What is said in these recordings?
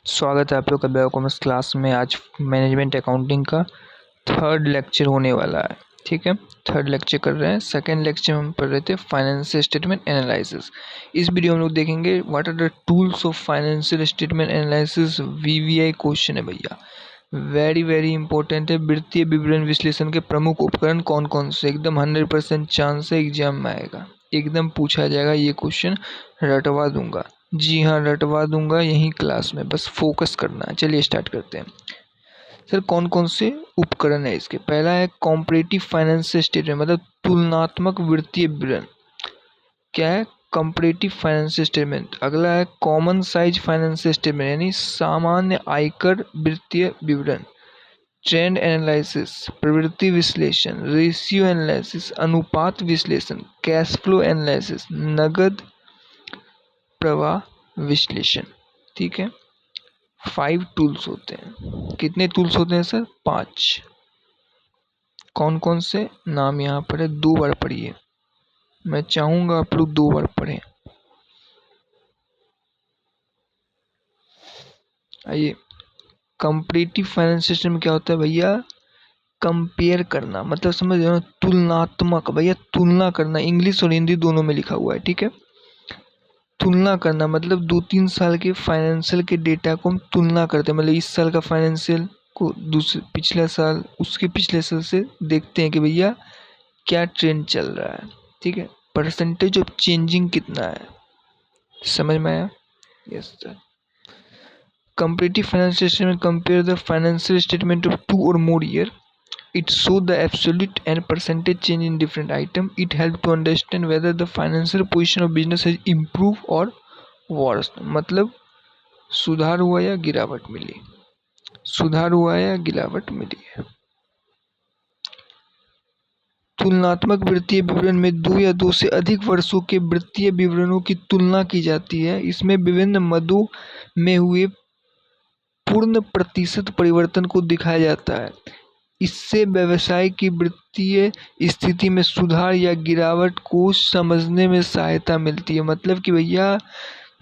स्वागत है आप लोग का बायोकॉमर्स क्लास में। आज मैनेजमेंट अकाउंटिंग का थर्ड लेक्चर होने वाला है। ठीक है, थर्ड लेक्चर कर रहे हैं। सेकंड लेक्चर में हम पढ़ रहे थे फाइनेंशियल स्टेटमेंट एनालिसिस। इस वीडियो में हम लोग देखेंगे what are the tools of financial statement analysis. VVI question है भैया, वेरी वेरी इंपॉर्टेंट है। वित्तीय विवरण विश्लेषण के प्रमुख उपकरण कौन कौन से, एकदम 100% चांस है एग्जाम में आएगा, एकदम पूछा जाएगा ये क्वेश्चन। रटवा दूंगा, जी हाँ रटवा दूंगा यहीं क्लास में, बस फोकस करना है। चलिए स्टार्ट करते हैं। सर कौन कौन से उपकरण है इसके? पहला है कॉम्परेटिव फाइनेंशियल स्टेटमेंट, मतलब तुलनात्मक वित्तीय विवरण। क्या है? Comparative financial statement. अगला है कॉमन साइज फाइनेंशियल स्टेटमेंट, यानी सामान्य आयकर वित्तीय विवरण। ट्रेंड एनालिसिस, प्रवृत्ति विश्लेषण, रेशियो एनालिसिस, अनुपात विश्लेषण, कैश फ्लो एनालिसिस, नगद प्रवाह विश्लेषण। ठीक है, 5 टूल्स होते हैं। कितने टूल्स होते हैं सर? 5। कौन कौन से नाम यहाँ पर है, 2 बार पढ़िए। मैं चाहूंगा आप लोग 2 बार पढ़ें। आइए, कंपैरेटिव फाइनेंशियल सिस्टम क्या होता है भैया? कंपेयर करना, मतलब समझ रहे हो, तुलनात्मक भैया, तुलना करना। इंग्लिश और हिंदी दोनों में लिखा हुआ है। ठीक है, तुलना करना मतलब 2-3 साल के फाइनेंशियल के डेटा को हम तुलना करते हैं। मतलब इस साल का फाइनेंशियल को दूसरे पिछले साल, उसके पिछले साल से देखते हैं कि भैया क्या ट्रेंड चल रहा है। ठीक है, परसेंटेज ऑफ चेंजिंग कितना है, समझ में आया? Yes sir. Comparative financial statement compare the financial statement of 2 or more year. It show the absolute and percentage change in different item. It help to understand whether the financial position of business has improved or worsened. मतलब सुधार हुआ या गिरावट मिली, सुधार हुआ या गिरावट मिली है। तुलनात्मक वित्तीय विवरण में 2 या 2 से अधिक वर्षों के वित्तीय विवरणों की तुलना की जाती है। इसमें विभिन्न मदों में हुए पूर्ण प्रतिशत परिवर्तन को दिखाया जाता है। इससे व्यवसाय की वित्तीय स्थिति में सुधार या गिरावट को समझने में सहायता मिलती है। मतलब कि भैया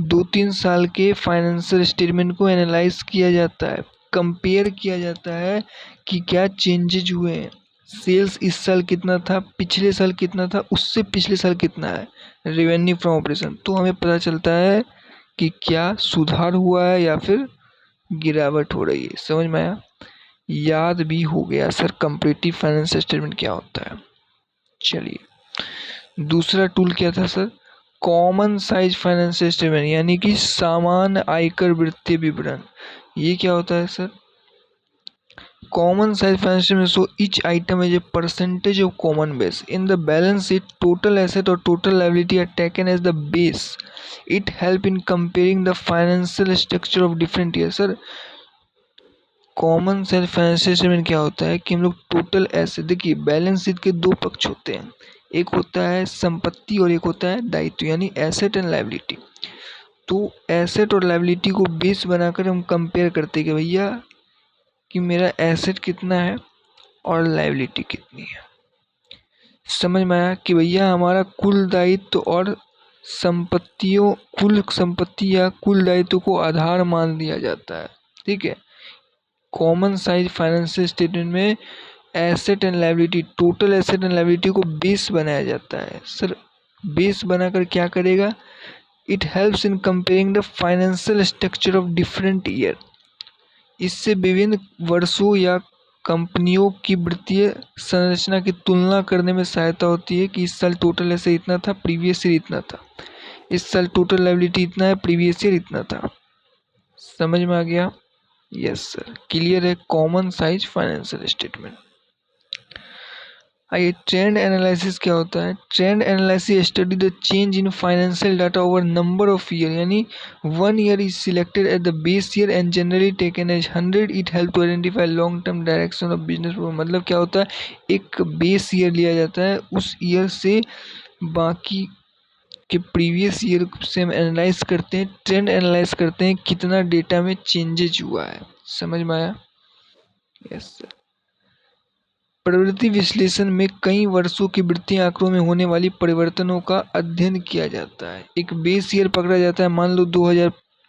2-3 साल के फाइनेंशियल स्टेटमेंट को एनालाइज किया जाता है, कंपेयर किया जाता है कि क्या चेंजेज हुए हैं। सेल्स इस साल कितना था, पिछले साल कितना था, उससे पिछले साल कितना है, रेवेन्यू फ्रॉम ऑपरेशन, तो हमें पता चलता है कि क्या सुधार हुआ है या फिर गिरावट हो रही है। समझ में आया? याद भी हो गया सर कंपैरेटिव फाइनेंशियल स्टेटमेंट क्या होता है। चलिए, दूसरा टूल क्या था sir? Common size financial statement, यानी कि सामान्य आयकर वित्तीय विवरण। ये क्या होता है सर? कॉमन साइज फाइनेंशियल में so each item is a percentage of common base in the balance sheet. Total asset और total liability are taken as the base. It help in comparing the financial structure of different year. Sir common self financial statement क्या होता है कि हम लोग total asset, देखिए balance sheet के 2 पक्ष होते हैं, एक होता है संपत्ति और एक होता है दायित्व, यानी एसेट एंड लायबिलिटी। तो एसेट और लायबिलिटी को बेस बनाकर हम कंपेयर करते हैं कि भैया कि मेरा एसेट कितना है और लायबिलिटी कितनी है। समझ में आया कि भैया हमारा कुल दायित्व और संपत्तियों, कुल संपत्ति या कुल दायित्व को आधार मान लिया जाता है। ठीक है, कॉमन साइज फाइनेंशियल स्टेटमेंट में asset and liability, total asset and liability को बेस बनाया जाता है। सर बेस बनाकर क्या करेगा? It helps in comparing the financial structure of different year. इससे विभिन्न वर्षों या कंपनियों की वित्तीय संरचना की तुलना करने में सहायता होती है कि इस साल टोटल एसेट इतना था, प्रीवियस ईयर इतना था, इस साल टोटल लायबिलिटी इतना है, प्रीवियस ईयर इतना था। समझ में आ गया? यस सर, क्लियर है कॉमन साइज फाइनेंशियल स्टेटमेंट। आइए, ट्रेंड एनालिसिस क्या होता है? Trend analysis study the change in financial data over number of year, यानी 1 year is selected as the base year and generally taken as 100। It help to identify long term direction of business. मतलब क्या होता है, एक base year लिया जाता है, उस ईयर से बाकी के प्रीवियस ईयर से हम एनालाइज करते हैं, ट्रेंड एनालाइज करते हैं कितना डेटा में चेंजेज हुआ है। समझ में आया? Yes sir. प्रवृत्ति विश्लेषण में कई वर्षों के वित्तीय आंकड़ों में होने वाली परिवर्तनों का अध्ययन किया जाता है। एक बेस ईयर पकड़ा जाता है, मान लो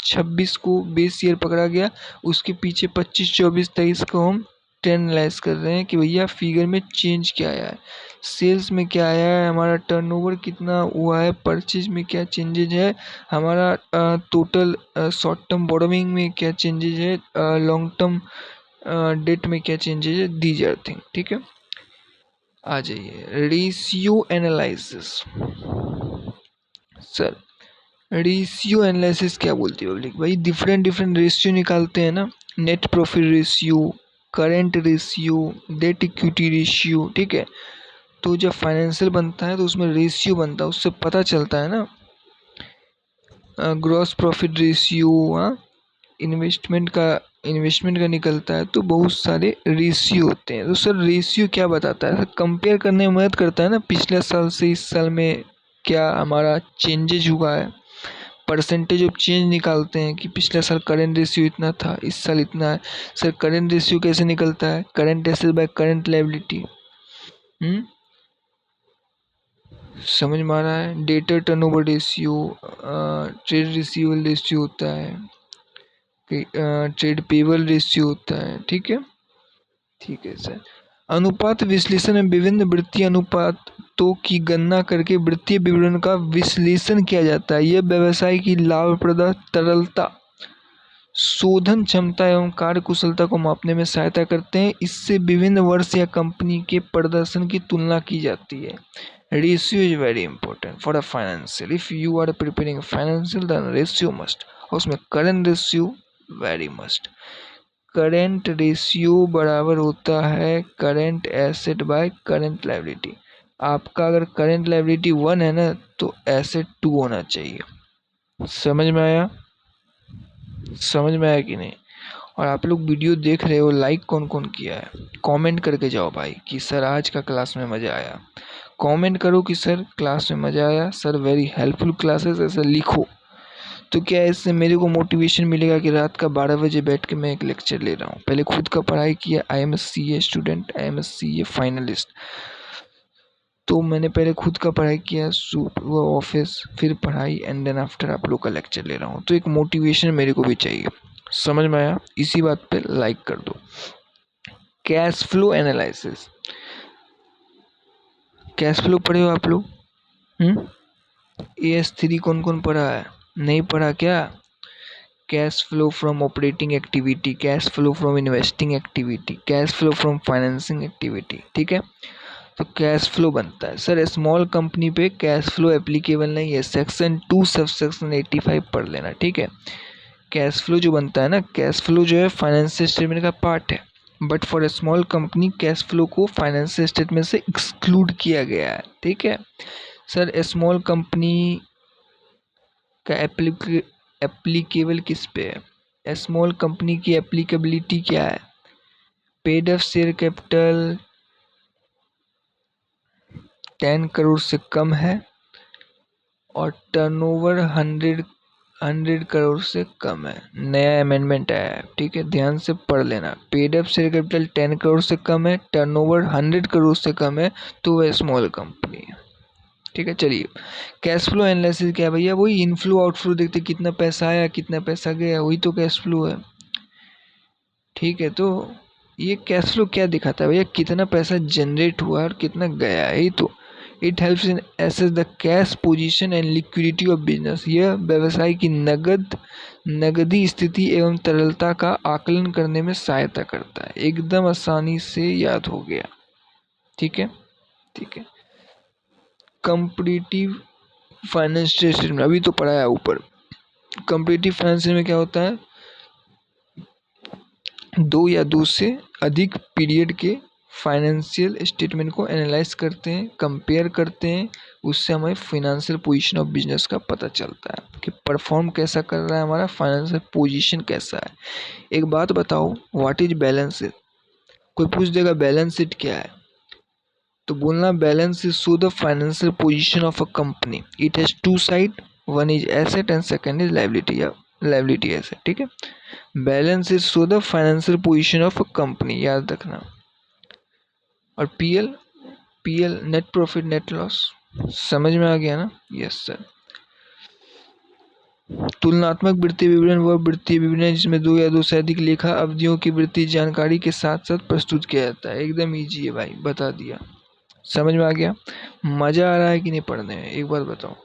26 को बेस ईयर पकड़ा गया, उसके पीछे 25, 24, 23 को हम ट्रेंड एनालाइज कर रहे हैं कि भैया फिगर में चेंज क्या आया है, सेल्स में क्या आया है, हमारा टर्नओवर कितना हुआ है, परचेज में क्या चेंजेज है, हमारा टोटल शॉर्ट टर्म बोरोविंग में क्या चेंजेज है, लॉन्ग टर्म डेट में क्या चेंजेज है, दीज आर थिंग। ठीक है, आ जाइए ratio analysis. Sir ratio analysis क्या बोलती है पब्लिक? भाई डिफरेंट डिफरेंट रेशियो निकालते हैं ना, net profit ratio, current ratio, debt equity ratio. ठीक है, तो जब फाइनेंशियल बनता है तो उसमें रेशियो बनता है, उससे पता चलता है ना, ग्रॉस प्रॉफिट रेशियो, इन्वेस्टमेंट का निकलता है, तो बहुत सारे रेशियो होते हैं। तो सर रेशियो क्या बताता है? कंपेयर करने में मदद करता है ना, पिछले साल से इस साल में क्या हमारा चेंजेज हुआ है, परसेंटेज ऑफ चेंज निकालते हैं कि पिछले साल करेंट रेशियो इतना था, इस साल इतना है। सर करेंट रेशियो कैसे निकलता है? Current asset by current liability. समझ में आ रहा है? Debtor turnover ratio, trade receivable ratio होता है, ट्रेड पेबल रेशियो होता है। ठीक है, ठीक है सर। अनुपात विश्लेषण में विभिन्न वित्तीय अनुपातों की गणना करके वित्तीय विवरण का विश्लेषण किया जाता है। यह व्यवसाय की लाभप्रदता, तरलता, शोधन क्षमता एवं कार्यकुशलता को मापने में सहायता करते हैं। इससे विभिन्न वर्ष या कंपनी के प्रदर्शन की तुलना की जाती है। Ratio is very important for a financial. If you are preparing financial then ratio must. और उसमें current ratio very must. Current ratio बराबर होता है current asset by current liability. आपका अगर करेंट लायबिलिटी 1 है ना, तो एसेट 2 होना चाहिए। समझ में आया? समझ में आया कि नहीं? और आप लोग वीडियो देख रहे हो, लाइक कौन कौन किया है? कमेंट करके जाओ भाई कि सर आज का क्लास में मज़ा आया। कमेंट करो कि सर क्लास में मज़ा आया, सर वेरी हेल्पफुल क्लासेस, ऐसा लिखो। तो क्या है, इससे मेरे को मोटिवेशन मिलेगा कि रात का 12 बजे बैठ के मैं एक लेक्चर ले रहा हूँ। पहले खुद का पढ़ाई किया, I am S C A student, I am S C A finalist. तो मैंने पहले खुद का पढ़ाई किया, सुबह ऑफिस, फिर पढ़ाई, एंड देन आफ्टर आप लोग का लेक्चर ले रहा हूँ। तो एक मोटिवेशन मेरे को भी चाहिए। समझ में आया? इसी बात पे लाइक कर दो। Cash flow analysis. Cash flow पढ़े हो आप लोग? AS3 कौन कौन पढ़ा है? नहीं पढ़ा क्या? Cash flow from operating activity, cash flow from investing activity, cash flow from financing activity. ठीक है, तो कैश फ्लो बनता है। सर स्मॉल कंपनी पे कैश फ्लो एप्लीकेबल नहीं है, सेक्शन 2 सब सेक्शन 85 पढ़ लेना। ठीक है, कैश फ्लो जो बनता है ना, कैश फ्लो जो है फाइनेंशियल स्टेटमेंट का पार्ट है, but for a small company cash flow को फाइनेंशियल स्टेटमेंट से एक्सक्लूड किया गया है। ठीक है सर, स्मॉल कंपनी का एप्लीकेबल किस पे है? स्मॉल कंपनी की एप्लीकेबिलिटी क्या है? Paid up share capital 10 crore से कम है और टर्नओवर 100 करोड़ से कम है। नया अमेंडमेंट आया है। ठीक है, ध्यान से पढ़ लेना। Paid up share capital 10 crore से कम है, टर्नओवर 100 करोड़ से कम है, तो वह स्मॉल कंपनी है। ठीक है, चलिए कैश फ्लो एनालिसिस क्या है भैया? वही इनफ्लो आउटफ्लो देखते, कितना पैसा आया कितना पैसा गया, वही तो कैश फ्लो है। ठीक है, तो ये कैश फ्लो क्या दिखाता है भैया? कितना पैसा जनरेट हुआ और कितना गया है, यही तो। It helps in assess the cash position and liquidity of business. यह व्यवसाय की नगदी स्थिति एवं तरलता का आकलन करने में सहायता करता है। एकदम आसानी से याद हो गया। ठीक है, ठीक है। कंपटीटिव फाइनेंशियल स्टेटमेंट अभी तो पढ़ा है ऊपर। कंपटीटिव फाइनेंशियल में क्या होता है? दो या दो से अधिक पीरियड के फाइनेंशियल स्टेटमेंट को एनालाइज करते हैं, कंपेयर करते हैं। उससे हमें फाइनेंशियल पोजीशन ऑफ बिजनेस का पता चलता है कि परफॉर्म कैसा कर रहा है, हमारा फाइनेंशियल पोजीशन कैसा है। एक बात बताओ, व्हाट इज बैलेंस शीट? कोई पूछ देगा बैलेंस शीट क्या है, तो बोलना balance sheet show the financial position of a company. It has two side, one is asset and second is liability या लायबिलिटी एसेट। ठीक है, balance is show the financial position of a company, याद रखना। और PL net profit net loss. समझ में आ गया ना? Yes sir. तुलनात्मक वित्तीय विवरण वह वित्तीय विवरण है जिसमें दो या दो से अधिक लेखा अवधियों की वित्तीय जानकारी के साथ साथ प्रस्तुत किया जाता है। एकदम इजी है भाई, बता दिया। समझ में आ गया? मजा आ रहा है कि नहीं पढ़ने में, एक बार बताओ।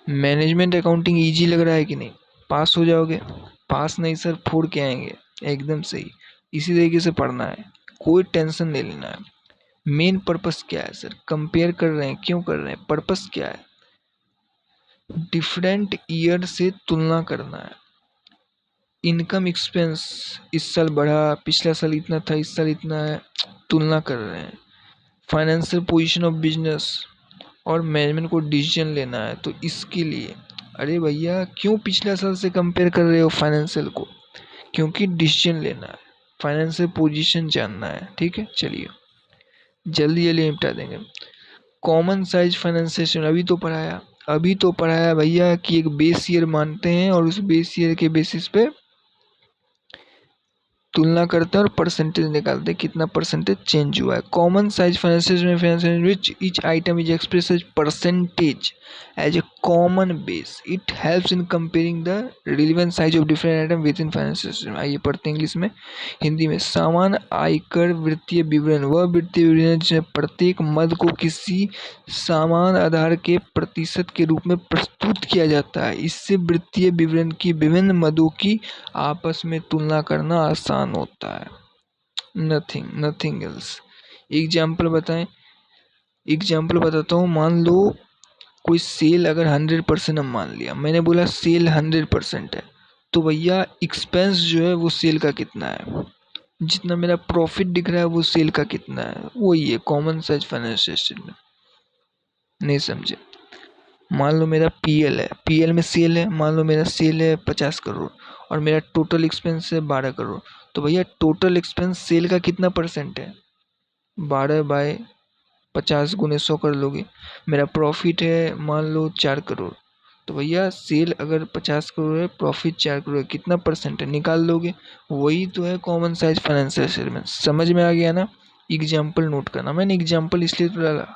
मैनेजमेंट अकाउंटिंग इजी लग रहा है कि नहीं? पास हो जाओगे? पास नहीं सर, फोड़ के आएंगे। एकदम सही। इसी तरीके से पढ़ना है, कोई टेंशन नहीं लेना है। मेन पर्पस क्या है सर? कंपेयर कर रहे हैं, क्यों कर रहे हैं? पर्पस क्या है? डिफरेंट ईयर से तुलना करना है। इनकम एक्सपेंस इस साल बढ़ा, पिछला साल इतना था, इस साल इतना है, तुलना कर रहे हैं। फाइनेंशियल पोजीशन ऑफ बिजनेस और मैनेजमेंट को डिसीजन लेना है, तो इसके लिए अरे भैया क्यों पिछला साल से कंपेयर कर रहे हो फाइनेंशियल को? क्योंकि डिसीजन लेना है, फाइनेंशियल पोजीशन जानना है। ठीक है, चलिए जल्दी जल्दी निपटा देंगे। कॉमन साइज फाइनेंशियल अभी तो पढ़ाया भैया कि एक बेस ईयर मानते हैं और उस बेस ईयर के बेसिस पे तुलना करते हैं और परसेंटेज निकालते हैं, कितना परसेंटेज चेंज हुआ है। कॉमन साइज फाइनेंसेस में financial which each item is express as percentage as a common base. It helps in comparing the relevant size of different item within financial system. आइए पढ़ते हैं English में। हिंदी में सामान्य आयकर वित्तीय विवरण वह वित्तीय विवरण है जिसमें प्रत्येक मद को किसी समान आधार के प्रतिशत के रूप में प्रस्तुत किया जाता है। इससे वित्तीय विवरण की विभिन्न मदों की आपस में तुलना करना आसान होता है। Nothing else. एग्जाम्पल बताएं। एग्जाम्पल बताता हूँ। मान लो कोई सेल अगर 100% हम मान लिया, मैंने बोला सेल 100% है, तो भैया एक्सपेंस जो है वो सेल का कितना है, जितना मेरा प्रॉफिट दिख रहा है वो सेल का कितना है, वही है कॉमन साइज फाइनेंशियल स्टेटमेंट। नहीं समझे? मान लो मेरा पीएल है, पीएल में सेल है, मान लो मेरा सेल है 50 करोड़ और मेरा टोटल एक्सपेंस है 12 करोड़, तो भैया टोटल एक्सपेंस सेल का कितना परसेंट है? 12/50 गुने 100 कर लोगे। मेरा प्रॉफिट है मान लो 4 करोड़, तो भैया सेल अगर 50 करोड़ है, प्रॉफिट 4 करोड़ है, कितना परसेंट है निकाल लोगे। वही तो है कॉमन साइज फाइनेंशियल स्टेटमेंट। समझ में आ गया ना? एग्जाम्पल नोट करना, मैंने एग्जाम्पल इसलिए तो डाला।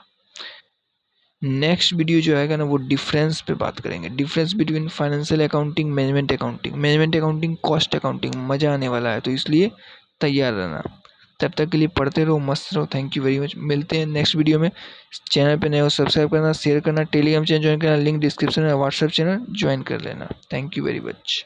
नेक्स्ट वीडियो जो आएगा ना वो डिफरेंस पे बात करेंगे। Difference between financial accounting, management accounting, management accounting, cost accounting. मज़ा आने वाला है, तो इसलिए तैयार रहना। तब तक के लिए पढ़ते रहो, मस्त रहो। Thank you very much. मिलते हैं नेक्स्ट वीडियो में। चैनल पे नए हो सब्सक्राइब करना, शेयर करना, टेलीग्राम चैनल ज्वाइन करना, लिंक डिस्क्रिप्शन में, व्हाट्सएप चैनल ज्वाइन कर लेना। Thank you very much.